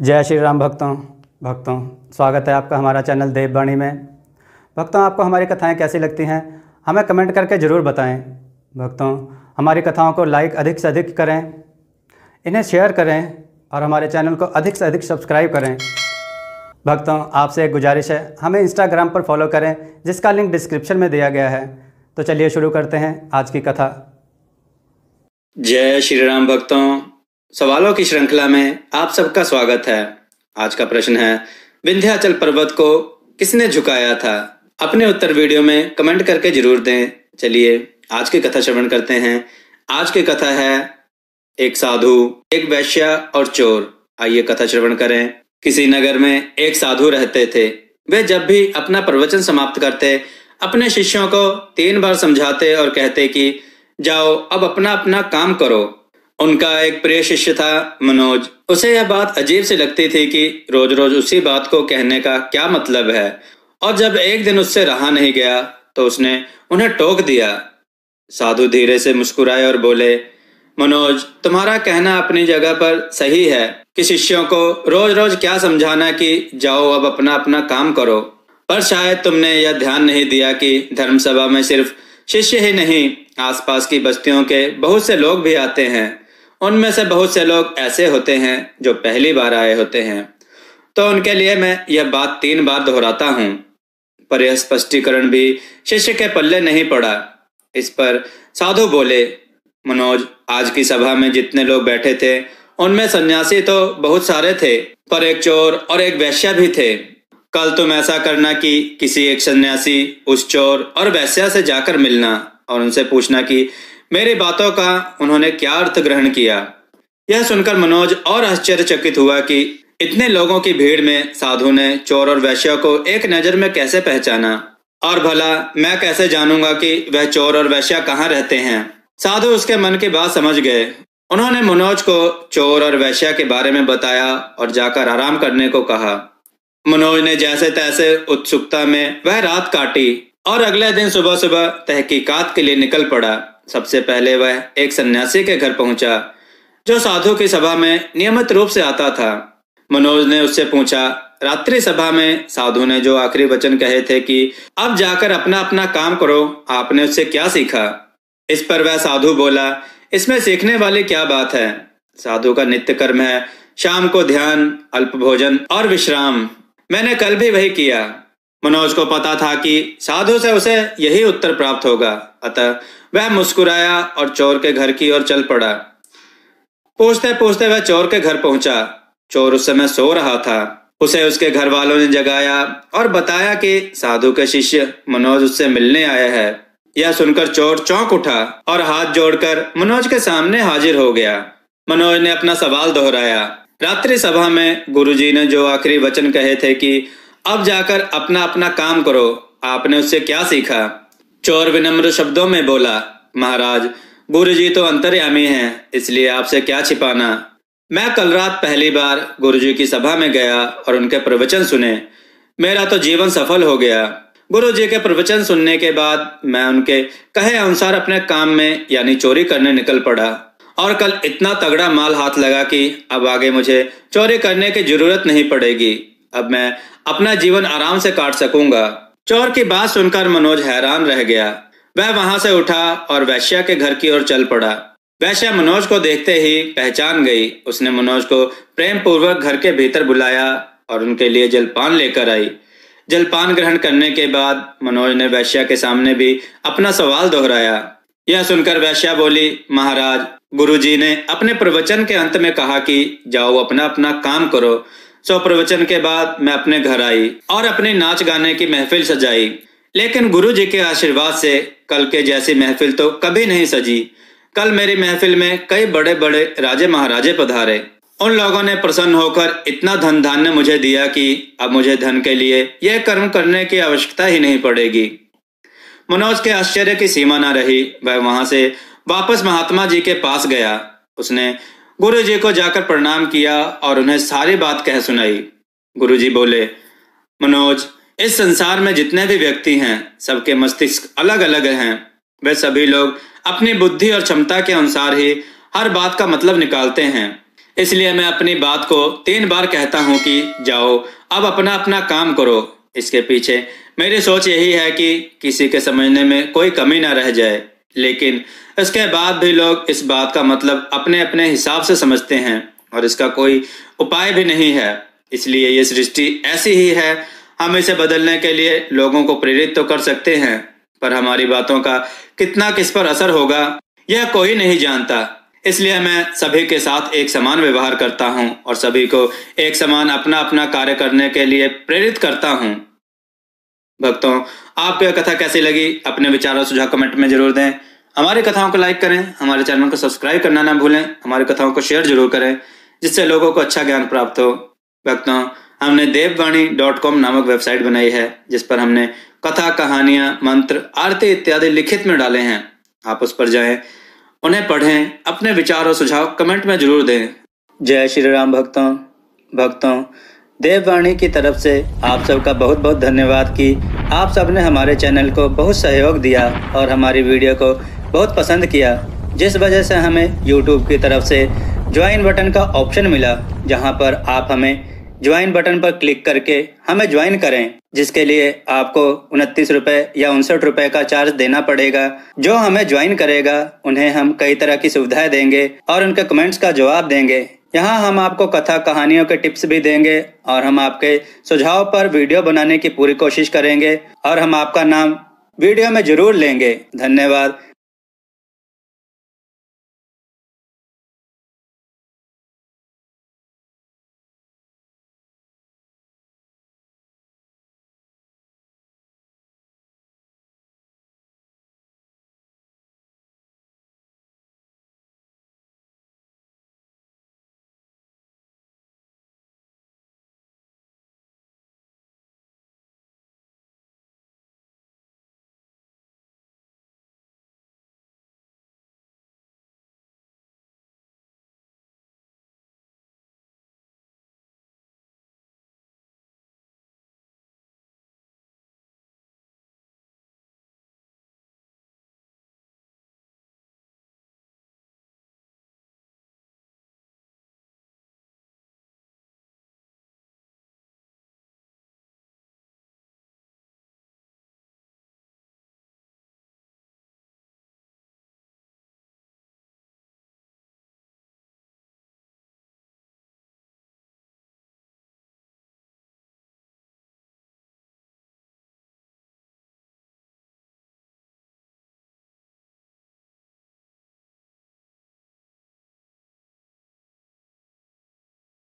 जय श्री राम भक्तों स्वागत है आपका हमारा चैनल देववाणी में। भक्तों, आपको हमारी कथाएं कैसी लगती हैं हमें कमेंट करके ज़रूर बताएं। भक्तों, हमारी कथाओं को लाइक अधिक से अधिक करें, इन्हें शेयर करें और हमारे चैनल को अधिक से अधिक सब्सक्राइब करें। भक्तों, आपसे एक गुजारिश है, हमें इंस्टाग्राम पर फॉलो करें जिसका लिंक डिस्क्रिप्शन में दिया गया है। तो चलिए शुरू करते हैं आज की कथा। जय श्री राम भक्तों, सवालों की श्रृंखला में आप सबका स्वागत है। आज का प्रश्न है, विंध्याचल पर्वत को किसने झुकाया था? अपने उत्तर वीडियो में कमेंट करके जरूर दें। चलिए आज की कथा श्रवण करते हैं। आज की कथा है एक साधु, एक वैश्य और चोर। आइए कथा श्रवण करें। किसी नगर में एक साधु रहते थे। वे जब भी अपना प्रवचन समाप्त करते अपने शिष्यों को 3 बार समझाते और कहते कि जाओ अब अपना अपना काम करो। उनका एक प्रिय शिष्य था मनोज। उसे यह बात अजीब सी लगती थी कि रोज रोज उसी बात को कहने का क्या मतलब है, और जब एक दिन उससे रहा नहीं गया तो उसने उन्हें टोक दिया। साधु धीरे से मुस्कुराए और बोले, मनोज, तुम्हारा कहना अपनी जगह पर सही है कि शिष्यों को रोज रोज क्या समझाना कि जाओ अब अपना अपना काम करो, पर शायद तुमने यह ध्यान नहीं दिया कि धर्मसभा में सिर्फ शिष्य ही नहीं, आसपास की बस्तियों के बहुत से लोग भी आते हैं। उनमें से बहुत से लोग ऐसे होते हैं जो पहली बार आए होते हैं, तो उनके लिए मैं यह बात 3 बार दोहराता हूँ। पर यह स्पष्टीकरण भी शिष्य के पल्ले नहीं पड़ा। इस पर साधु बोले, मनोज, आज की सभा में जितने लोग बैठे थे उनमें सन्यासी तो बहुत सारे थे, पर एक चोर और एक वैश्या भी थे। कल तुम ऐसा करना कि किसी एक सन्यासी उस चोर और वैश्या से जाकर मिलना और उनसे पूछना कि मेरी बातों का उन्होंने क्या अर्थ ग्रहण किया। यह सुनकर मनोज और आश्चर्यचकित हुआ कि इतने लोगों की भीड़ में साधु ने चोर और वैश्या को एक नजर में कैसे पहचाना, और भला मैं कैसे जानूंगा कि वह चोर और वैश्या कहाँ रहते हैं। साधु उसके मन की बात समझ गए। उन्होंने मनोज को चोर और वैश्या के बारे में बताया और जाकर आराम करने को कहा। मनोज ने जैसे तैसे उत्सुकता में वह रात काटी और अगले दिन सुबह सुबह तहकीकात के लिए निकल पड़ा। सबसे पहले वह एक सन्यासी के घर पहुंचा जो साधु की सभा में नियमित रूप से आता था। मनोज ने उससे पूछा, रात्रि सभा में साधु ने जो आखिरी वचन कहे थे कि अब जाकर अपना अपना काम करो, आपने उससे क्या सीखा? इस पर वह साधु बोला, इसमें सीखने वाली क्या बात है? साधु का नित्य कर्म है शाम को ध्यान, अल्प भोजन और विश्राम। मैंने कल भी वही किया। मनोज को पता था कि साधु से उसे यही उत्तर प्राप्त होगा, अतः वह मुस्कुराया और चोर के घर की ओर चल पड़ा। पूछते पूछते वह चोर के घर पहुंचा। चोर उस समय सो रहा था। उसे उसके घर वालों ने जगाया और बताया कि साधु के शिष्य मनोज उससे मिलने आया है। यह सुनकर चोर चौंक उठा और हाथ जोड़कर मनोज के सामने हाजिर हो गया। मनोज ने अपना सवाल दोहराया। रात्रि सभा में गुरुजी ने जो आखिरी वचन कहे थे कि अब जाकर अपना अपना काम करो, आपने उससे क्या सीखा? चोर विनम्र शब्दों में बोला, महाराज, गुरुजी तो अंतर्यामी हैं, इसलिए आपसे क्या छिपाना। मैं कल रात पहली बार गुरुजी की सभा में गया और उनके प्रवचन सुने। मेरा तो जीवन सफल हो गया। गुरुजी के प्रवचन सुनने के बाद मैं उनके कहे अनुसार अपने काम में यानी चोरी करने निकल पड़ा, और कल इतना तगड़ा माल हाथ लगा कि अब आगे मुझे चोरी करने की जरूरत नहीं पड़ेगी। अब मैं अपना जीवन आराम से काट सकूंगा। चोर की बात सुनकर मनोज हैरान रह गया। वह वहां से उठा और वैश्या के घर की ओर चल पड़ा। वैश्या मनोज को देखते ही पहचान गई। उसने मनोज को प्रेम पूर्वक घर के भीतर बुलाया और उनके लिए जलपान लेकर आई। जलपान ग्रहण करने के बाद मनोज ने वैश्या के सामने भी अपना सवाल दोहराया। यह सुनकर वैश्या बोली, महाराज, गुरुजी ने अपने प्रवचन के अंत में कहा कि जाओ अपना अपना काम करो। सो प्रवचन के बाद मैं अपने घर आई और अपनी नाच गाने की महफिल सजाई, लेकिन गुरुजी के आशीर्वाद से कल के जैसी महफिल तो कभी नहीं सजी। कल मेरी महफिल में कई बड़े बड़े राजे महाराजे पधारे। उन लोगों ने प्रसन्न होकर इतना धन धान्य मुझे दिया कि अब मुझे धन के लिए यह कर्म करने की आवश्यकता ही नहीं पड़ेगी। मनोज के आश्चर्य की सीमा न रही। वह वहां से वापस महात्मा जी के पास गया। उसने गुरुजी को जाकर प्रणाम किया और उन्हें सारी बात कह सुनाई। गुरुजी बोले, मनोज, इस संसार में जितने भी व्यक्ति हैं सबके मस्तिष्क अलग अलग हैं। वे सभी लोग अपनी बुद्धि और क्षमता के अनुसार ही हर बात का मतलब निकालते हैं। इसलिए मैं अपनी बात को 3 बार कहता हूँ कि जाओ अब अपना अपना काम करो। इसके पीछे मेरी सोच यही है कि किसी के समझने में कोई कमी ना रह जाए, लेकिन इसके बाद भी लोग इस बात का मतलब अपने अपने हिसाब से समझते हैं और इसका कोई उपाय भी नहीं है। इसलिए ये सृष्टि ऐसी ही है। हम इसे बदलने के लिए लोगों को प्रेरित तो कर सकते हैं, पर हमारी बातों का कितना किस पर असर होगा यह कोई नहीं जानता। इसलिए मैं सभी के साथ एक समान व्यवहार करता हूं और सभी को एक समान अपना अपना कार्य करने के लिए प्रेरित करता हूं। भक्तों, आपको यह कथा कैसी लगी? अपने विचार और सुझाव कमेंट में जरूर दें। हमारी कथाओं को लाइक करें, हमारे चैनल को सब्सक्राइब करना ना भूलें, हमारी कथाओं को शेयर जरूर करें जिससे लोगों को अच्छा ज्ञान प्राप्त हो। भक्तों, हमने देववाणी.com नामक वेबसाइट बनाई है जिस पर हमने कथा, कहानियां, मंत्र, आरती इत्यादि लिखित में डाले हैं। आप उस पर जाएं, उन्हें पढ़ें, अपने विचार और सुझाव कमेंट में जरूर दें। जय श्री राम। भक्तों, देववाणी की तरफ से आप सबका बहुत बहुत धन्यवाद कि आप सब ने हमारे चैनल को बहुत सहयोग दिया और हमारी वीडियो को बहुत पसंद किया, जिस वजह से हमें YouTube की तरफ से ज्वाइन बटन का ऑप्शन मिला, जहां पर आप हमें ज्वाइन बटन पर क्लिक करके हमें ज्वाइन करें, जिसके लिए आपको 29 रुपये या 59 रुपये का चार्ज देना पड़ेगा। जो हमें ज्वाइन करेगा उन्हें हम कई तरह की सुविधाएं देंगे और उनके कमेंट्स का जवाब देंगे। यहाँ हम आपको कथा कहानियों के टिप्स भी देंगे और हम आपके सुझाव पर वीडियो बनाने की पूरी कोशिश करेंगे और हम आपका नाम वीडियो में जरूर लेंगे। धन्यवाद।